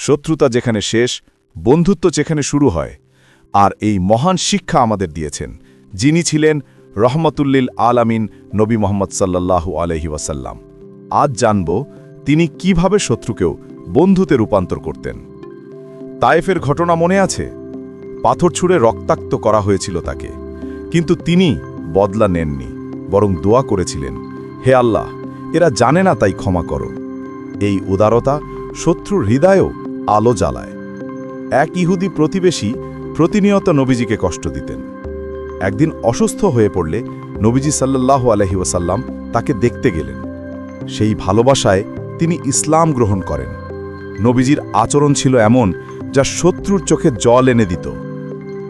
শত্রুতা যেখানে শেষ, বন্ধুত্ব যেখানে শুরু হয়। আর এই মহান শিক্ষা আমাদের দিয়েছেন যিনি ছিলেন রহমতুল্লিল আলামিন নবী মোহাম্মদ সাল্লাল্লাহু আলাইহি ওয়াসাল্লাম। আজ জানব তিনি কিভাবে শত্রুকেও বন্ধুতে রূপান্তর করতেন। তায়েফের ঘটনা মনে আছে? পাথর ছুঁড়ে রক্তাক্ত করা হয়েছিল তাকে, কিন্তু তিনি বদলা নেননি, বরং দোয়া করেছিলেন, হে আল্লাহ, এরা জানে না তাই ক্ষমা করো। এই উদারতা শত্রুর হৃদয়েও আলো জ্বালায়। এক ইহুদি প্রতিবেশী প্রতিনিয়ত নবীজিকে কষ্ট দিতেন। একদিন অসুস্থ হয়ে পড়লে নবীজি সাল্লাল্লাহু আলাইহি ওয়াসাল্লাম তাকে দেখতে গেলেন। সেই ভালোবাসায় তিনি ইসলাম গ্রহণ করেন। নবীজির আচরণ ছিল এমন যা শত্রুর চোখে জল এনে দিত।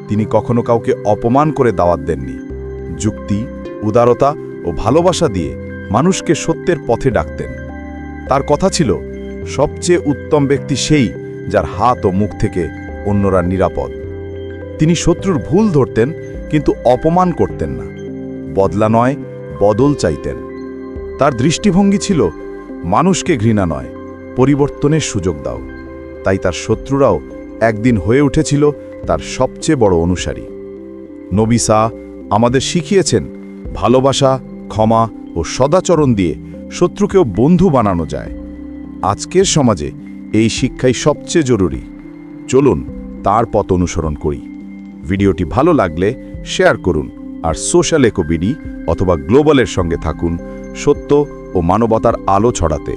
তিনি কখনো কাউকে অপমান করে দাওয়াত দেননি। যুক্তি, উদারতা ও ভালোবাসা দিয়ে মানুষকে সত্যের পথে ডাকতেন। তার কথা ছিল, সবচেয়ে উত্তম ব্যক্তি সেই যার হাত ও মুখ থেকে অন্যরা নিরাপদ। তিনি শত্রুর ভুল ধরতেন, কিন্তু অপমান করতেন না। বদলা নয়, বদল চাইতেন। তার দৃষ্টিভঙ্গি ছিল, মানুষকে ঘৃণা নয়, পরিবর্তনের সুযোগ দাও। তাই তার শত্রুরাও একদিন হয়ে উঠেছিল তার সবচেয়ে বড় অনুসারী। নবী আমাদের শিখিয়েছেন, ভালোবাসা, ক্ষমা ও সদাচরণ দিয়ে শত্রুকেও বন্ধু বানানো যায়। আজকের সমাজে এই শিক্ষাই সবচেয়ে জরুরি। চলুন তার পথ অনুসরণ করি। ভিডিওটি ভালো লাগলে শেয়ার করুন, আর সোশ্যাল ইকোবিডি অথবা গ্লোবালের সঙ্গে থাকুন সত্য ও মানবতার আলো ছড়াতে।